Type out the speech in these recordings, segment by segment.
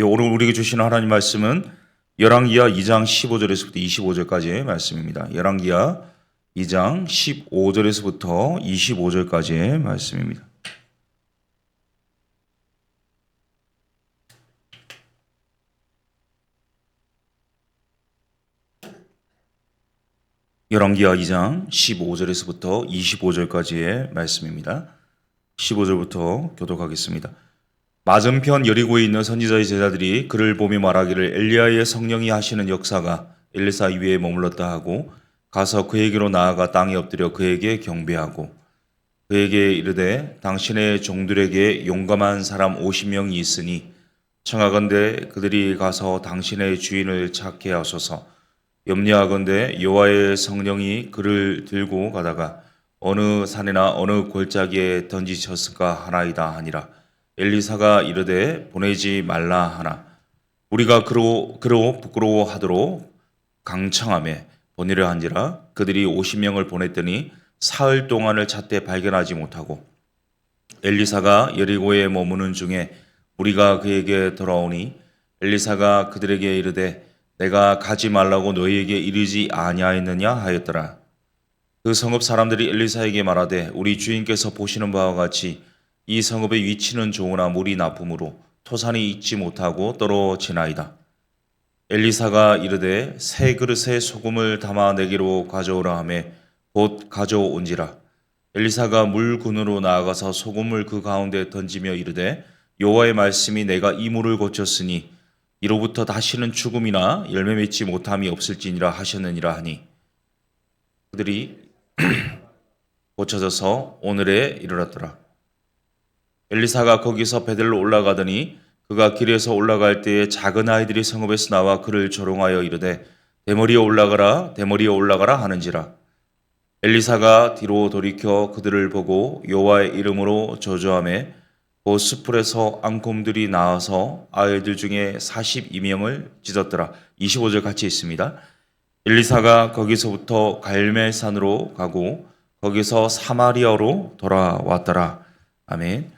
오늘 우리에게 주시는 하나님 말씀은 열왕기하 2장 15절에서부터 25절까지의 말씀입니다. 열왕기하 2장 15절에서부터 25절까지의 말씀입니다. 열왕기하 2장 15절에서부터 25절까지의 말씀입니다. 15절부터 교독하겠습니다. 맞은편 여리고에 있는 선지자의 제자들이 그를 보며 말하기를 엘리야의 성령이 하시는 역사가 엘리사 위에 머물렀다 하고 가서 그에게로 나아가 땅에 엎드려 그에게 경배하고 그에게 이르되 당신의 종들에게 용감한 사람 50명이 있으니 청하건대 그들이 가서 당신의 주인을 찾게 하소서. 염려하건대 여호와의 성령이 그를 들고 가다가 어느 산이나 어느 골짜기에 던지셨을까 하나이다 하니라. 엘리사가 이르되 보내지 말라 하나 우리가 그로 부끄러워하도록 강청함에 보내려 한지라. 그들이 50명을 보냈더니 사흘 동안을 찾되 발견하지 못하고 엘리사가 여리고에 머무는 중에 우리가 그에게 돌아오니 엘리사가 그들에게 이르되 내가 가지 말라고 너희에게 이르지 아니하였느냐 하였더라. 그 성읍 사람들이 엘리사에게 말하되 우리 주인께서 보시는 바와 같이 이 성읍의 위치는 좋으나 물이 나쁨으로 토산이 익지 못하고 떨어지나이다. 엘리사가 이르되 새 그릇에 소금을 담아 내게로 가져오라 하매 곧 가져온지라. 엘리사가 물군으로 나아가서 소금을 그 가운데 던지며 이르되 여호와의 말씀이 내가 이 물을 고쳤으니 이로부터 다시는 죽음이나 열매 맺지 못함이 없을지니라 하셨느니라 하니 그들이 고쳐져서 오늘에 이르렀더라. 엘리사가 거기서 베델로 올라가더니 그가 길에서 올라갈 때에 작은 아이들이 성읍에서 나와 그를 조롱하여 이르되 대머리에 올라가라 하는지라. 엘리사가 뒤로 돌이켜 그들을 보고 여호와의 이름으로 저주하매 그 숯불에서 앙곰들이 나와서 아이들 중에 42명을 찢었더라. 25절 같이 있습니다. 엘리사가 거기서부터 갈멜산으로 가고 거기서 사마리아로 돌아왔더라. 아멘.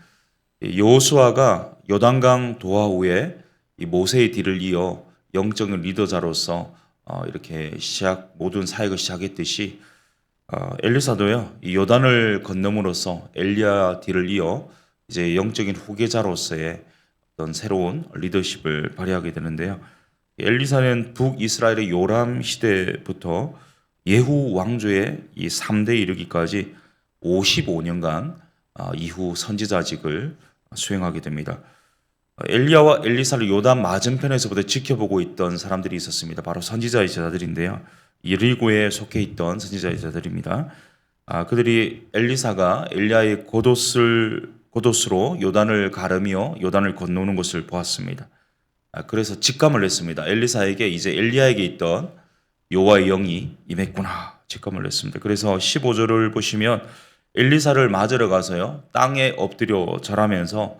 여호수아가 요단강 도하후에 모세의 뒤를 이어 영적인 리더자로서 이렇게 모든 사역을 시작했듯이 엘리사도요 이 요단을 건너므로써 엘리야 뒤를 이어 이제 영적인 후계자로서의 어떤 새로운 리더십을 발휘하게 되는데요. 엘리사는 북이스라엘의 요람 시대부터 예후 왕조의 이 3대 이르기까지 55년간 이후 선지자직을 수행하게 됩니다. 엘리야와 엘리사를 요단 맞은편에서부터 지켜보고 있던 사람들이 있었습니다. 바로 선지자의 제자들인데요. 여리고에 속해 있던 선지자의 제자들입니다. 그들이 엘리사가 엘리야의 곧옷으로 요단을 가르며 요단을 건너는 것을 보았습니다. 그래서 직감을 냈습니다. 엘리사에게 이제 엘리야에게 있던 여호와의 영이 임했구나 직감을 냈습니다. 그래서 15절을 보시면 엘리사를 맞으러 가서요 땅에 엎드려 절하면서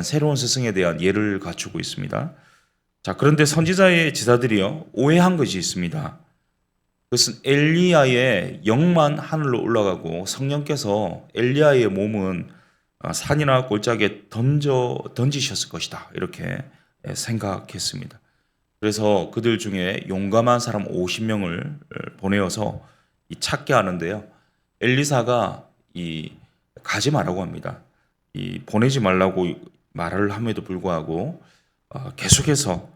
새로운 스승에 대한 예를 갖추고 있습니다. 자, 그런데 선지자의 제자들이요 오해한 것이 있습니다. 그것은 엘리야의 영만 하늘로 올라가고 성령께서 엘리야의 몸은 산이나 골짜기에 던지셨을 것이다 이렇게 생각했습니다. 그래서 그들 중에 용감한 사람 50명을 보내어서 찾게 하는데요. 엘리사가 가지 말라고 합니다. 보내지 말라고 말을 함에도 불구하고 계속해서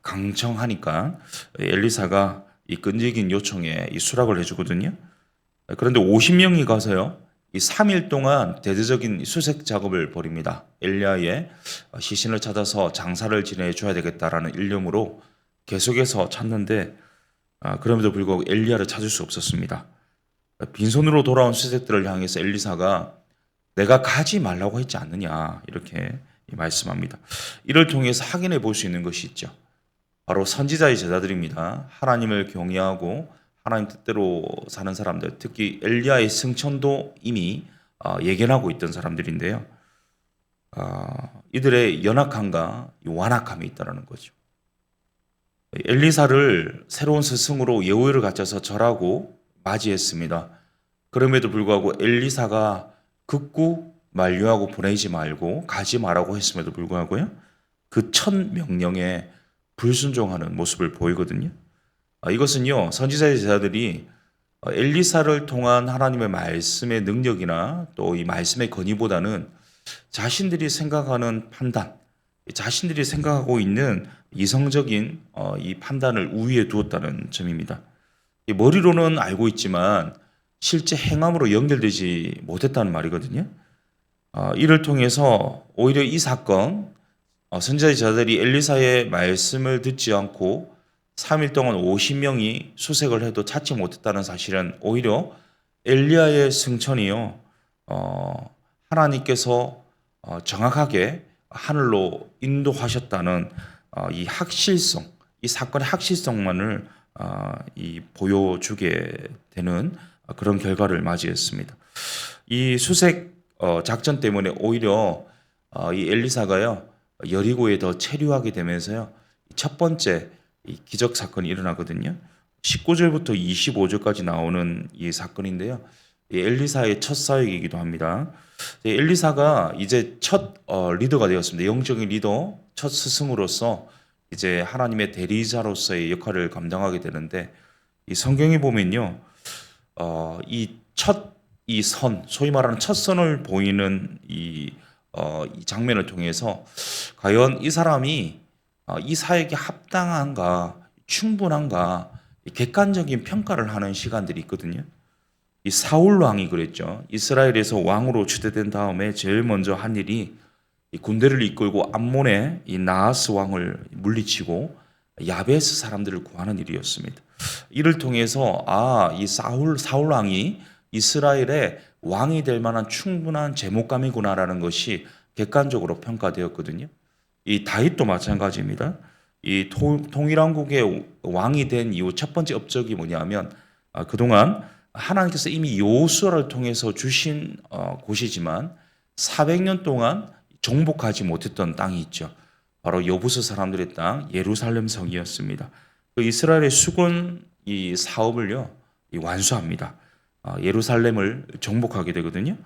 강청하니까 엘리사가 이 끈질긴 요청에 수락을 해주거든요. 그런데 50명이 가서요. 3일 동안 대대적인 수색 작업을 벌입니다. 엘리야의 시신을 찾아서 장사를 지내줘야 되겠다라는 일념으로 계속해서 찾는데 그럼에도 불구하고 엘리야를 찾을 수 없었습니다. 빈손으로 돌아온 수색들을 향해서 엘리사가 내가 가지 말라고 했지 않느냐 이렇게 말씀합니다. 이를 통해서 확인해 볼 수 있는 것이 있죠. 바로 선지자의 제자들입니다. 하나님을 경외하고 하나님 뜻대로 사는 사람들, 특히 엘리야의 승천도 이미 예견하고 있던 사람들인데요. 이들의 연약함과 완악함이 있다는 거죠. 엘리사를 새로운 스승으로 예우를 갖춰서 절하고 맞이했습니다. 그럼에도 불구하고 엘리사가 극구 만류하고 보내지 말고 가지 말라고 했음에도 불구하고요. 그 첫 명령에 불순종하는 모습을 보이거든요. 이것은요, 선지자의 제자들이 엘리사를 통한 하나님의 말씀의 능력이나 또 이 말씀의 건의보다는 자신들이 생각하는 판단, 자신들이 생각하고 있는 이성적인 이 판단을 우위에 두었다는 점입니다. 머리로는 알고 있지만 실제 행함으로 연결되지 못했다는 말이거든요. 이를 통해서 오히려 이 사건, 선지자의 자들이 엘리사의 말씀을 듣지 않고 3일 동안 50명이 수색을 해도 찾지 못했다는 사실은 오히려 엘리야의 승천이요, 하나님께서 정확하게 하늘로 인도하셨다는 이 확실성, 이 사건의 확실성만을 이 보여주게 되는 그런 결과를 맞이했습니다. 이 수색 작전 때문에 오히려 이 엘리사가요, 여리고에 더 체류하게 되면서요, 첫 번째 이 기적 사건이 일어나거든요. 19절부터 25절까지 나오는 이 사건인데요. 이 엘리사의 첫 사역이기도 합니다. 엘리사가 이제 첫 리더가 되었습니다. 영적인 리더, 첫 스승으로서 이제 하나님의 대리자로서의 역할을 감당하게 되는데, 이 성경에 보면요, 소위 말하는 첫 선을 보이는 이 장면을 통해서 과연 이 사람이 이 사역에 합당한가, 충분한가, 객관적인 평가를 하는 시간들이 있거든요. 이 사울 왕이 그랬죠. 이스라엘에서 왕으로 추대된 다음에 제일 먼저 한 일이 이 군대를 이끌고 암몬의 이 나하스 왕을 물리치고 야베스 사람들을 구하는 일이었습니다. 이를 통해서 이 사울 왕이 이스라엘의 왕이 될 만한 충분한 제목감이구나라는 것이 객관적으로 평가되었거든요. 이 다윗도 마찬가지입니다. 이 통일왕국의 왕이 된 이후 첫 번째 업적이 뭐냐면 그동안 하나님께서 이미 여호수아를 통해서 주신 곳이지만 400년 동안 정복하지 못했던 땅이 있죠. 바로 여부스 사람들의 땅 예루살렘 성이었습니다. 그 이스라엘의 수군 이 사업을요 완수합니다. 예루살렘을 정복하게 되거든요.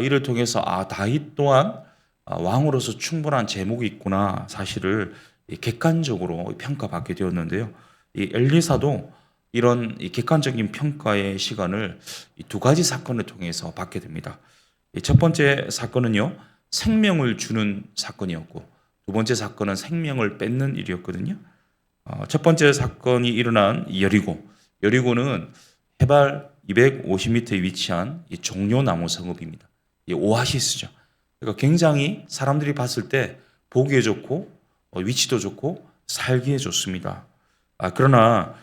이를 통해서 다윗 또한 왕으로서 충분한 제목이 있구나 사실을 객관적으로 평가받게 되었는데요. 이 엘리사도 이런 객관적인 평가의 시간을 두 가지 사건을 통해서 받게 됩니다. 첫 번째 사건은요, 생명을 주는 사건이었고, 두 번째 사건은 생명을 뺏는 일이었거든요. 첫 번째 사건이 일어난 여리고는 해발 250m에 위치한 이 종려나무 성읍입니다. 이 오아시스죠. 그러니까 굉장히 사람들이 봤을 때 보기에 좋고 위치도 좋고 살기에 좋습니다. 그러나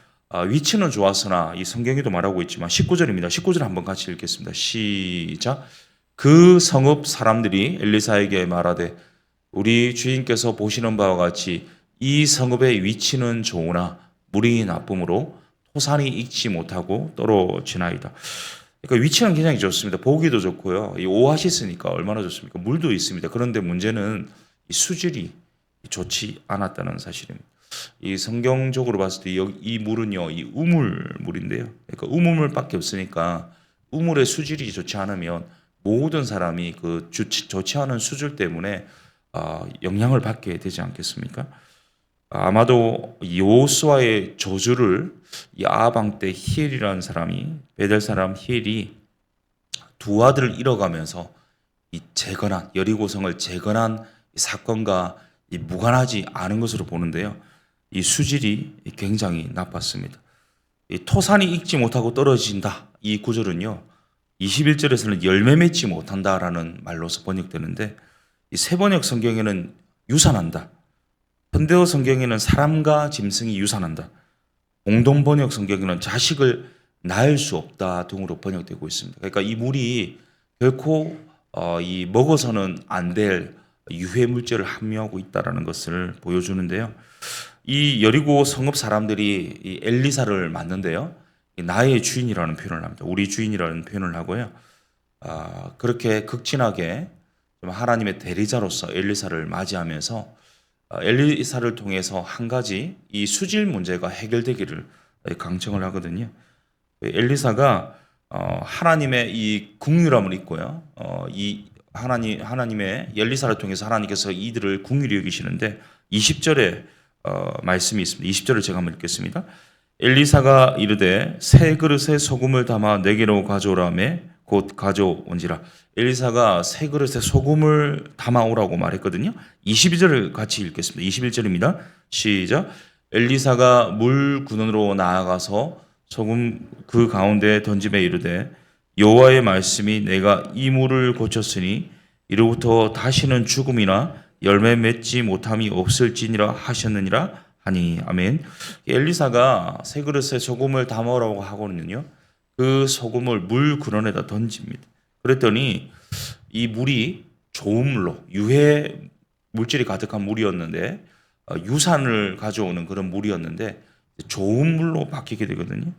위치는 좋았으나 이 성경에도 말하고 있지만 19절입니다. 19절 한번 같이 읽겠습니다. 시작. 그 성읍 사람들이 엘리사에게 말하되 우리 주인께서 보시는 바와 같이 이 성읍의 위치는 좋으나 물이 나쁨으로 토산이 익지 못하고 떨어지나이다. 그러니까 위치는 굉장히 좋습니다. 보기도 좋고요. 이 오아시스니까 얼마나 좋습니까? 물도 있습니다. 그런데 문제는 이 수질이 좋지 않았다는 사실입니다. 이 성경적으로 봤을 때 이 물은요, 이 우물물인데요. 그러니까 우물물밖에 없으니까 우물의 수질이 좋지 않으면 모든 사람이 그 좋지 않은 수질 때문에 영향을 받게 되지 않겠습니까? 아마도 여호수아의 저주를 이 아방 때 히엘이라는 사람이 베델 사람 히엘이 두 아들을 잃어가면서 이 재건한 여리고성을 재건한 사건과 무관하지 않은 것으로 보는데요. 이 수질이 굉장히 나빴습니다. 이 토산이 익지 못하고 떨어진다. 이 구절은요. 21절에서는 열매 맺지 못한다라는 말로서 번역되는데 이 세번역 성경에는 유산한다. 현대어 성경에는 사람과 짐승이 유산한다. 공동 번역 성경에는 자식을 낳을 수 없다 등으로 번역되고 있습니다. 그러니까 이 물이 결코 이 먹어서는 안 될 유해 물질을 함유하고 있다라는 것을 보여주는데요. 이 여리고 성읍 사람들이 이 엘리사를 맞는데요. 나의 주인이라는 표현을 합니다. 우리 주인이라는 표현을 하고요. 그렇게 극진하게 하나님의 대리자로서 엘리사를 맞이하면서 엘리사를 통해서 한 가지 이 수질 문제가 해결되기를 강청을 하거든요. 엘리사가 하나님의 이 긍휼함을 있고요. 이 하나님의 엘리사를 통해서 하나님께서 이들을 긍휼히 여기시는데 20절에 말씀이 있습니다. 20절을 제가 한번 읽겠습니다. 엘리사가 이르되 새 그릇에 소금을 담아 내게로 가져오라매 곧 가져온지라. 엘리사가 새 그릇에 소금을 담아오라고 말했거든요. 22절을 같이 읽겠습니다. 21절입니다. 시작. 엘리사가 물 근원으로 나아가서 소금 그 가운데 던짐에 이르되 여호와의 말씀이 내가 이 물을 고쳤으니 이로부터 다시는 죽음이나 열매 맺지 못함이 없을지니라 하셨느니라 하니. 아멘. 엘리사가 새 그릇에 소금을 담으라고 하거든요. 그 소금을 물 근원에다 던집니다. 그랬더니 이 물이 좋은 물로, 유해 물질이 가득한 물이었는데, 유산을 가져오는 그런 물이었는데 좋은 물로 바뀌게 되거든요.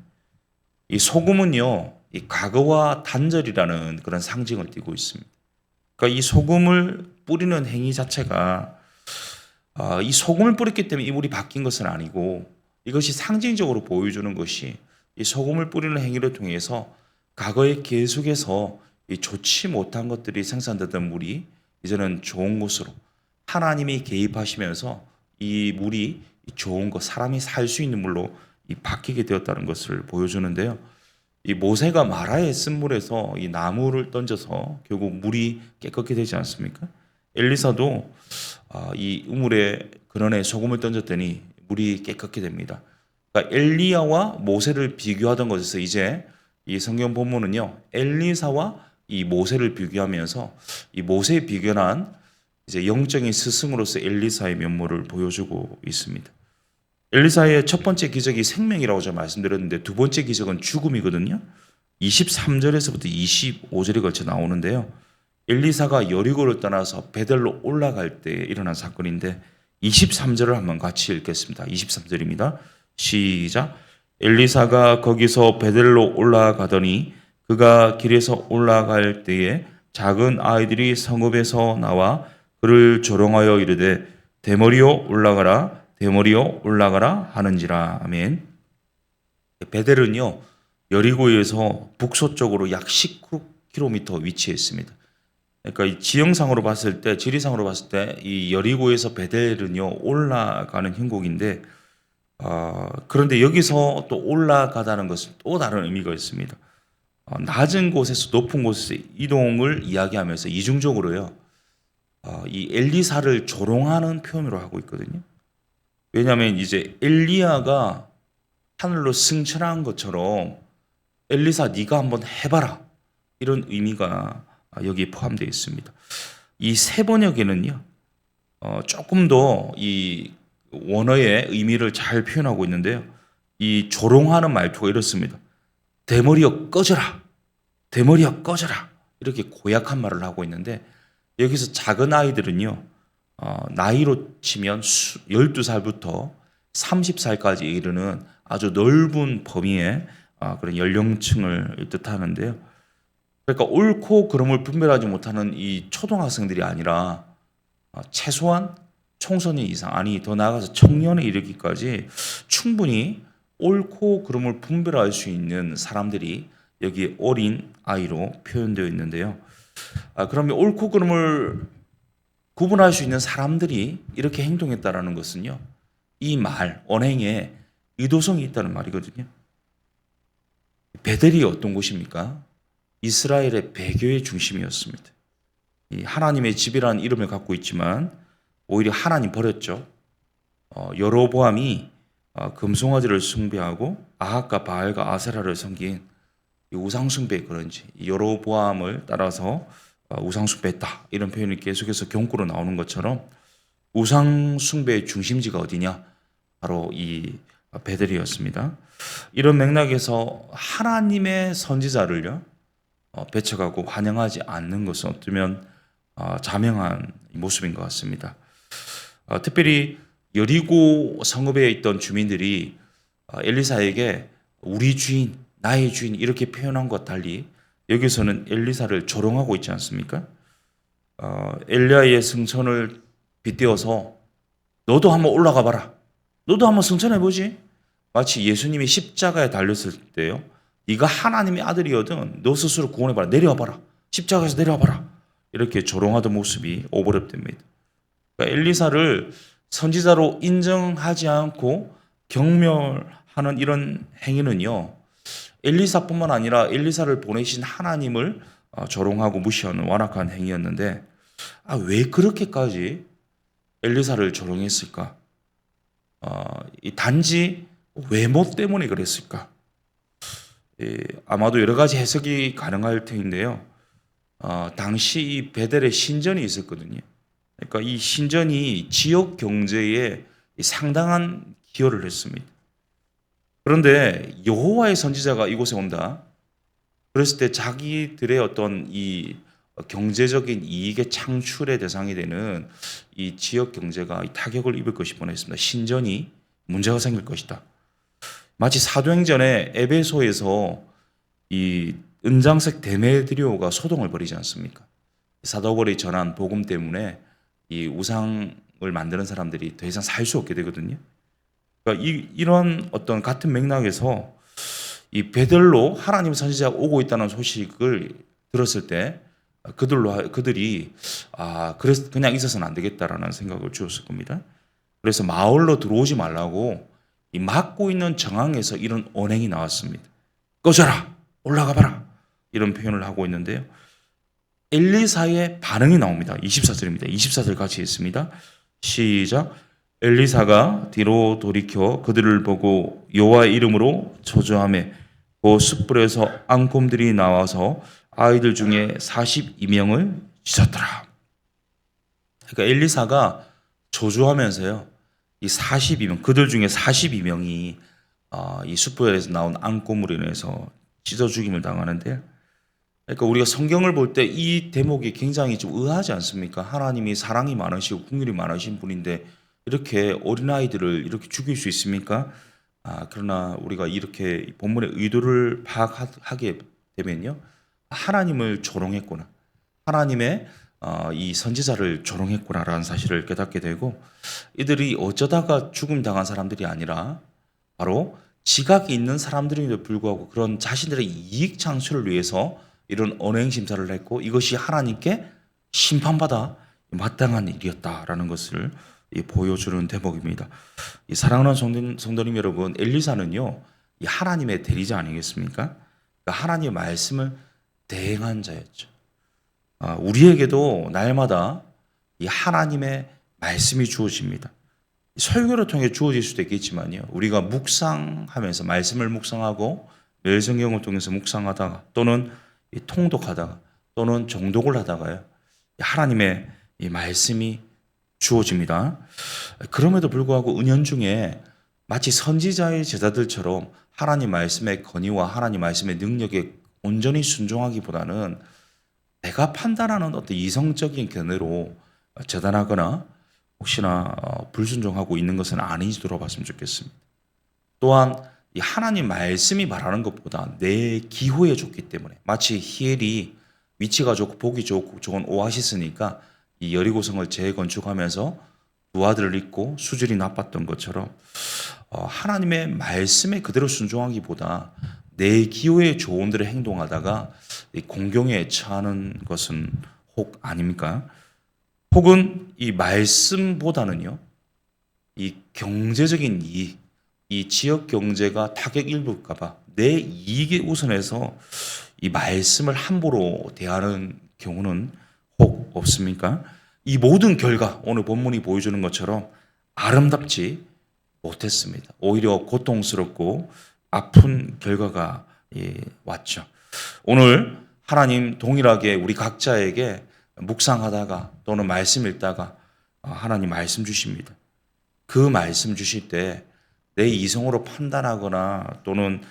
이 소금은요, 이 과거와 단절이라는 그런 상징을 띠고 있습니다. 그러니까 이 소금을 뿌리는 행위 자체가 이 소금을 뿌렸기 때문에 이 물이 바뀐 것은 아니고, 이것이 상징적으로 보여주는 것이 이 소금을 뿌리는 행위를 통해서 과거에 계속해서 이 좋지 못한 것들이 생산되던 물이 이제는 좋은 것으로 하나님이 개입하시면서 이 물이 좋은 것, 사람이 살 수 있는 물로 바뀌게 되었다는 것을 보여주는데요. 이 모세가 마라에 쓴 물에서 이 나무를 던져서 결국 물이 깨끗게 되지 않습니까? 엘리사도 이 우물에 근원에 소금을 던졌더니 물이 깨끗게 됩니다. 그러니까 엘리야와 모세를 비교하던 것에서 이제 이 성경 본문은요, 엘리사와 이 모세를 비교하면서 이 모세에 비교한 이제 영적인 스승으로서 엘리사의 면모를 보여주고 있습니다. 엘리사의 첫 번째 기적이 생명이라고 제가 말씀드렸는데 두 번째 기적은 죽음이거든요. 23절에서부터 25절에 걸쳐 나오는데요. 엘리사가 여리고를 떠나서 베델로 올라갈 때 일어난 사건인데 23절을 한번 같이 읽겠습니다. 23절입니다. 시작. 엘리사가 거기서 베델로 올라가더니 그가 길에서 올라갈 때에 작은 아이들이 성읍에서 나와 그를 조롱하여 이르되 대머리여 올라가라 대머리여 올라가라 하는지라. 아멘. 베델은요, 여리고에서 북서쪽으로 약 19km 위치해 있습니다. 그러니까 이 지형상으로 봤을 때, 지리상으로 봤을 때 이 여리고에서 베델은요 올라가는 형국인데, 그런데 여기서 또 올라가다는 것은 또 다른 의미가 있습니다. 낮은 곳에서 높은 곳에 이동을 이야기하면서 이중적으로요, 이 엘리사를 조롱하는 표현으로 하고 있거든요. 왜냐하면 이제 엘리야가 하늘로 승천한 것처럼 엘리사 네가 한번 해봐라, 이런 의미가 여기에 포함되어 있습니다. 이 세 번역에는요, 조금 더 이 원어의 의미를 잘 표현하고 있는데요. 이 조롱하는 말투가 이렇습니다. 대머리여 꺼져라, 대머리여 꺼져라, 이렇게 고약한 말을 하고 있는데, 여기서 작은 아이들은요, 나이로 치면 12살부터 30살까지 이르는 아주 넓은 범위의 그런 연령층을 뜻하는데요. 그러니까 옳고 그름을 분별하지 못하는 이 초등학생들이 아니라 최소한 청소년 이상, 아니 더 나아가서 청년에 이르기까지 충분히 옳고 그름을 분별할 수 있는 사람들이 여기 어린 아이로 표현되어 있는데요. 그러면 옳고 그름을 구분할 수 있는 사람들이 이렇게 행동했다라는 것은요, 이 말, 언행에 의도성이 있다는 말이거든요. 베델이 어떤 곳입니까? 이스라엘의 배교의 중심이었습니다. 이 하나님의 집이라는 이름을 갖고 있지만 오히려 하나님 버렸죠. 여로보암이 금송아지를 숭배하고 아합과 바알과 아세라를 섬긴 우상숭배의 그런지 여로보암을 따라서 우상숭배했다, 이런 표현이 계속해서 경고로 나오는 것처럼 우상숭배의 중심지가 어디냐? 바로 이 베델이었습니다. 이런 맥락에서 하나님의 선지자를요 배척하고 환영하지 않는 것은 어쩌면 자명한 모습인 것 같습니다. 특별히 여리고 성읍에 있던 주민들이 엘리사에게 우리 주인, 나의 주인 이렇게 표현한 것과 달리 여기서는 엘리사를 조롱하고 있지 않습니까? 엘리야의 승천을 빗대어서 너도 한번 올라가 봐라, 너도 한번 승천해보지. 마치 예수님이 십자가에 달렸을 때요, 네가 하나님의 아들이거든 너 스스로 구원해봐라, 내려와봐라, 십자가에서 내려와봐라, 이렇게 조롱하던 모습이 오버랩됩니다. 그러니까 엘리사를 선지자로 인정하지 않고 경멸하는 이런 행위는요, 엘리사뿐만 아니라 엘리사를 보내신 하나님을 조롱하고 무시하는 완악한 행위였는데, 왜 그렇게까지 엘리사를 조롱했을까? 단지 외모 때문에 그랬을까? 아마도 여러 가지 해석이 가능할 텐데요. 당시 이 베델에 신전이 있었거든요. 그러니까 이 신전이 지역 경제에 상당한 기여를 했습니다. 그런데 여호와의 선지자가 이곳에 온다. 그랬을 때 자기들의 어떤 이 경제적인 이익의 창출의 대상이 되는 이 지역 경제가 타격을 입을 것이 뻔했습니다. 신전이 문제가 생길 것이다. 마치 사도행전에 에베소에서 이 은장색 데메드리오가 소동을 벌이지 않습니까? 사도벌이 전한 복음 때문에 이 우상을 만드는 사람들이 더 이상 살 수 없게 되거든요. 그러니까 이런 어떤 같은 맥락에서 이 베들로 하나님 선지자가 오고 있다는 소식을 들었을 때 그들이 그래서 그냥 있어서는 안 되겠다라는 생각을 주었을 겁니다. 그래서 마을로 들어오지 말라고 이 막고 있는 정황에서 이런 언행이 나왔습니다. 꺼져라, 올라가 봐라, 이런 표현을 하고 있는데요. 엘리사의 반응이 나옵니다. 24절입니다. 24절 같이 읽습니다. 시작. 엘리사가 뒤로 돌이켜 그들을 보고 여호와의 이름으로 저주하매 그 숯불에서 앙곰들이 나와서 아이들 중에 42명을 찢었더라. 그러니까 엘리사가 저주하면서요, 이 42명, 그들 중에 42명이 이 숯불에서 나온 앙곰으로 인해서 찢어 죽임을 당하는데, 그러니까 우리가 성경을 볼 때 이 대목이 굉장히 좀 의아하지 않습니까? 하나님이 사랑이 많으시고 긍휼이 많으신 분인데 이렇게 어린아이들을 이렇게 죽일 수 있습니까? 그러나 우리가 이렇게 본문의 의도를 파악하게 되면요, 하나님을 조롱했구나, 하나님의 이 선지자를 조롱했구나라는 사실을 깨닫게 되고, 이들이 어쩌다가 죽음 당한 사람들이 아니라 바로 지각이 있는 사람들임에도 불구하고 그런 자신들의 이익 창출을 위해서 이런 언행 심사를 했고, 이것이 하나님께 심판받아 마땅한 일이었다라는 것을 보여주는 대목입니다. 이 사랑하는 성도님 여러분, 엘리사는요, 이 하나님의 대리자 아니겠습니까? 그러니까 하나님의 말씀을 대행한 자였죠. 우리에게도 날마다 이 하나님의 말씀이 주어집니다. 설교를 통해 주어질 수도 있겠지만요, 우리가 묵상하면서 말씀을 묵상하고 매일 성경을 통해서 묵상하다가 또는 통독하다가 또는 정독을 하다가요, 하나님의 이 말씀이 주어집니다. 그럼에도 불구하고 은연중에 마치 선지자의 제자들처럼 하나님 말씀의 건의와 하나님 말씀의 능력에 온전히 순종하기보다는 내가 판단하는 어떤 이성적인 견해로 재단하거나 혹시나 불순종하고 있는 것은 아닌지 들어봤으면 좋겠습니다. 또한 이 하나님 말씀이 말하는 것보다 내 기호에 좋기 때문에, 마치 히엘이 위치가 좋고 보기 좋고 좋은 오아시스니까 이 여리고성을 재건축하면서 두 아들을 잃고 수질이 나빴던 것처럼 하나님의 말씀에 그대로 순종하기보다 내 기호에 좋은 대로 행동하다가 공경에 처하는 것은 혹 아닙니까? 혹은 이 말씀보다는요, 이 경제적인 이익, 이 지역 경제가 타격 입을까봐 내 이익에 우선해서 이 말씀을 함부로 대하는 경우는 혹 없습니까? 이 모든 결과, 오늘 본문이 보여주는 것처럼 아름답지 못했습니다. 오히려 고통스럽고 아픈 결과가 왔죠. 오늘 하나님 동일하게 우리 각자에게 묵상하다가 또는 말씀 읽다가 하나님 말씀 주십니다. 그 말씀 주실 때 내 이성으로 판단하거나 또는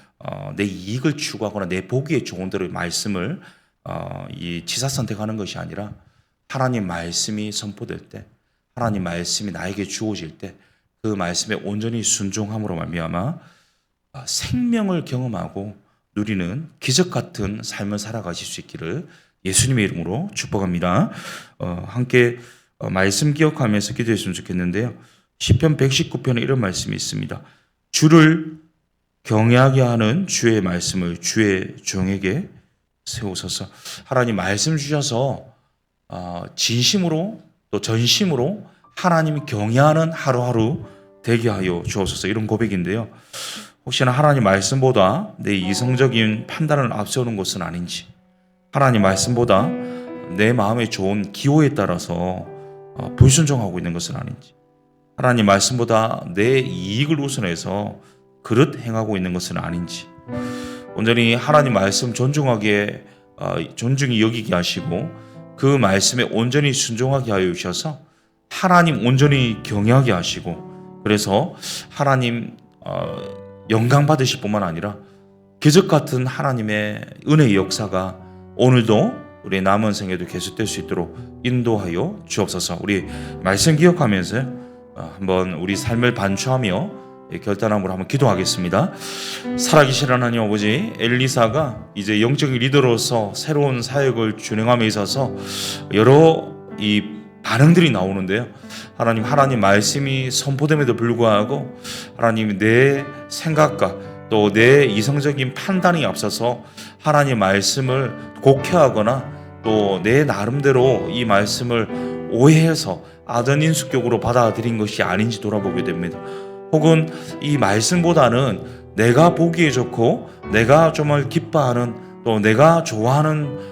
내 이익을 추구하거나 내 보기에 좋은 대로 말씀을 이 지사 선택하는 것이 아니라 하나님 말씀이 선포될 때, 하나님 말씀이 나에게 주어질 때 그 말씀에 온전히 순종함으로 말미암아 생명을 경험하고 누리는 기적 같은 삶을 살아가실 수 있기를 예수님의 이름으로 축복합니다. 함께 말씀 기억하면서 기도했으면 좋겠는데요. 시편 119편에 이런 말씀이 있습니다. 주를 경외하게 하는 주의 말씀을 주의 종에게 세우소서. 하나님 말씀 주셔서 진심으로 또 전심으로 하나님 경외하는 하루하루 되게 하여 주옵소서. 이런 고백인데요. 혹시나 하나님 말씀보다 내 이성적인 판단을 앞세우는 것은 아닌지, 하나님 말씀보다 내 마음에 좋은 기호에 따라서 불순종하고 있는 것은 아닌지, 하나님 말씀보다 내 이익을 우선해서 그릇 행하고 있는 것은 아닌지, 온전히 하나님 말씀 존중하게 존중히 여기게 하시고 그 말씀에 온전히 순종하게 하여 주셔서 하나님 온전히 경외하게 하시고, 그래서 하나님 영광 받으실 뿐만 아니라 기적 같은 하나님의 은혜의 역사가 오늘도 우리 남은 생에도 계속될 수 있도록 인도하여 주옵소서. 우리 말씀 기억하면서 한번 우리 삶을 반추하며 결단함으로 한번 기도하겠습니다. 살아계신 하나님 아버지, 엘리사가 이제 영적인 리더로서 새로운 사역을 준행함에 있어서 여러 이 반응들이 나오는데요. 하나님 말씀이 선포됨에도 불구하고 하나님 내 생각과 또 내 이성적인 판단이 앞서서 하나님 말씀을 곡해하거나 또 내 나름대로 이 말씀을 오해해서 아전인수격으로 받아들인 것이 아닌지 돌아보게 됩니다. 혹은 이 말씀보다는 내가 보기에 좋고 내가 정말 기뻐하는 또 내가 좋아하는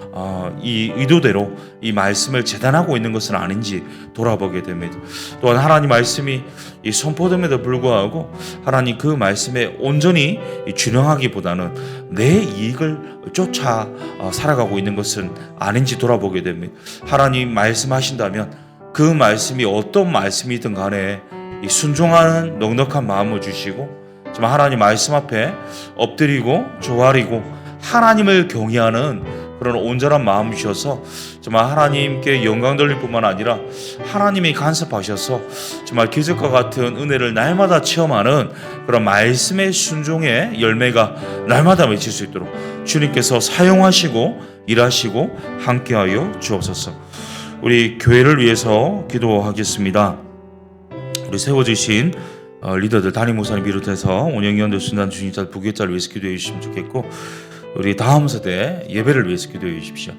이 의도대로 이 말씀을 재단하고 있는 것은 아닌지 돌아보게 됩니다. 또한 하나님 말씀이 이 선포됨에도 불구하고 하나님 그 말씀에 온전히 준영하기보다는 내 이익을 쫓아 살아가고 있는 것은 아닌지 돌아보게 됩니다. 하나님 말씀하신다면 그 말씀이 어떤 말씀이든 간에 이 순종하는 넉넉한 마음을 주시고 정말 하나님 말씀 앞에 엎드리고 조아리고 하나님을 경외하는 그런 온전한 마음 주셔서 정말 하나님께 영광 돌릴 뿐만 아니라 하나님이 간섭하셔서 정말 기적과 같은 은혜를 날마다 체험하는 그런 말씀의 순종의 열매가 날마다 맺힐 수 있도록 주님께서 사용하시고 일하시고 함께하여 주옵소서. 우리 교회를 위해서 기도하겠습니다. 우리 세워주신 리더들 담임 목사님 비롯해서 운영위원들 순단 주님자 부교자를 위해서 기도해 주시면 좋겠고, 우리 다음 세대 예배를 위해서 기도해 주십시오.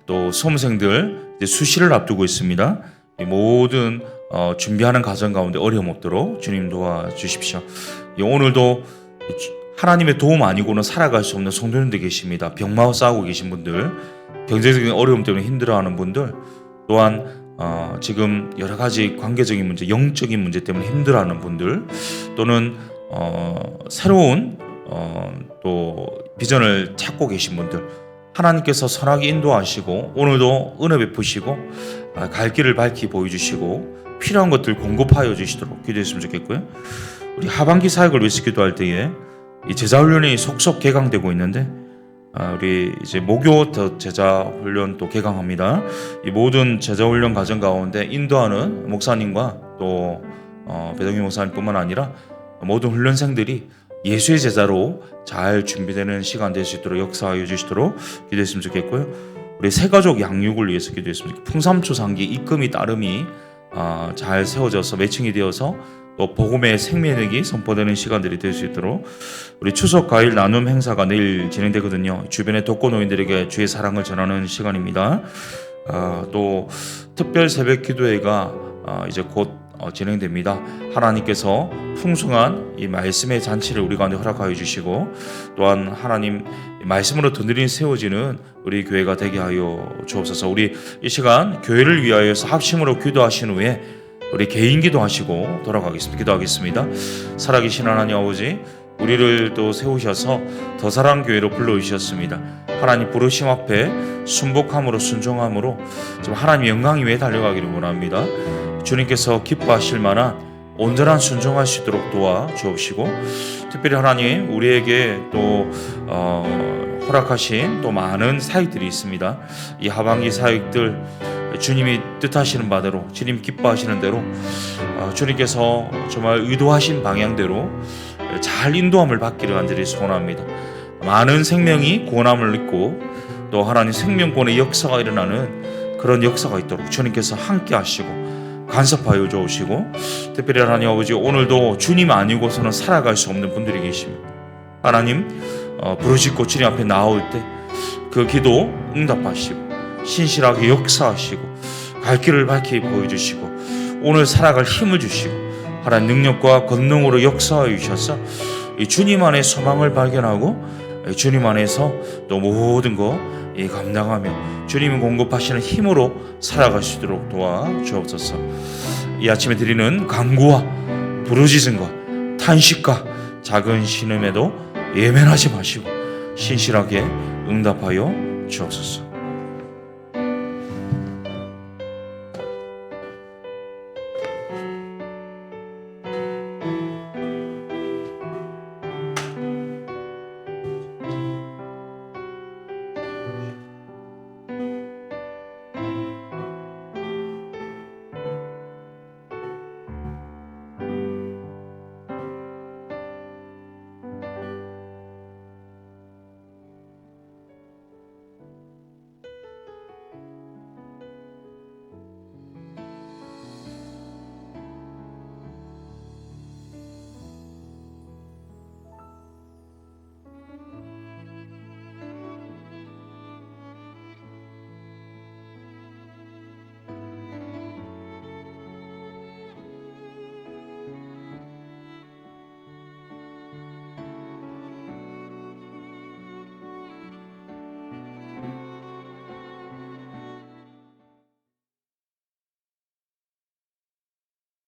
또 수험생들 이제 수시를 앞두고 있습니다. 이 모든 준비하는 과정 가운데 어려움 없도록 주님 도와주십시오. 오늘도 하나님의 도움 아니고는 살아갈 수 없는 성도님들 계십니다. 병마와 싸우고 계신 분들, 경제적인 어려움 때문에 힘들어하는 분들, 또한 지금 여러 가지 관계적인 문제, 영적인 문제 때문에 힘들어하는 분들, 또는 새로운 또 비전을 찾고 계신 분들, 하나님께서 선하게 인도하시고 오늘도 은혜 베푸시고 갈 길을 밝히 보여주시고 필요한 것들 공급하여 주시도록 기도했으면 좋겠고요. 우리 하반기 사역을 위해서 기도할 때에 이 제자훈련이 속속 개강되고 있는데 우리 이제 목요 제자훈련 또 개강합니다. 이 모든 제자훈련 과정 가운데 인도하는 목사님과 또 배동희 목사님뿐만 아니라 모든 훈련생들이 예수의 제자로 잘 준비되는 시간 될 수 있도록 역사하여 주시도록 기도했으면 좋겠고요. 우리 새가족 양육을 위해서 기도했으면 좋겠고, 풍삼초상기 입금이 따름이 잘 세워져서 매칭이 되어서 또 복음의 생명력이 선포되는 시간들이 될 수 있도록, 우리 추석 과일 나눔 행사가 내일 진행되거든요. 주변의 독거노인들에게 주의 사랑을 전하는 시간입니다. 또 특별 새벽 기도회가 이제 곧 진행됩니다. 하나님께서 풍성한 이 말씀의 잔치를 우리 가운데 허락하여 주시고, 또한 하나님 말씀으로 든든히 세워지는 우리 교회가 되게 하여 주옵소서. 우리 이 시간 교회를 위하여서 합심으로 기도하신 후에 우리 개인 기도하시고 돌아가겠습니다. 기도하겠습니다. 살아계신 하나님 아버지, 우리를 또 세우셔서 더 사랑 교회로 불러주셨습니다. 하나님 부르심 앞에 순복함으로 순종함으로 좀 하나님 영광이 위에 달려가기를 원합니다. 주님께서 기뻐하실 만한 온전한 순종할 수 있도록 도와주옵시고, 특별히 하나님 우리에게 또 허락하신 또 많은 사역들이 있습니다. 이 하반기 사역들 주님이 뜻하시는 바대로, 주님 기뻐하시는 대로 주님께서 정말 의도하신 방향대로 잘 인도함을 받기를 간절히 소원합니다. 많은 생명이 구원함을 입고 또 하나님 생명권의 역사가 일어나는 그런 역사가 있도록 주님께서 함께 하시고 간섭하여 주시고, 특별히 하나님 아버지 오늘도 주님 아니고서는 살아갈 수 없는 분들이 계십니다. 하나님 부르짖고 주님 앞에 나올 때 그 기도 응답하시고 신실하게 역사하시고 갈 길을 밝히 보여주시고 오늘 살아갈 힘을 주시고 하나님 능력과 권능으로 역사하여 주셔서 이 주님 안에 소망을 발견하고 주님 안에서 또 모든 거 감당하며 주님이 공급하시는 힘으로 살아갈 수 있도록 도와주옵소서. 이 아침에 드리는 간구와 부르짖음과 탄식과 작은 신음에도 예면하지 마시고 신실하게 응답하여 주옵소서.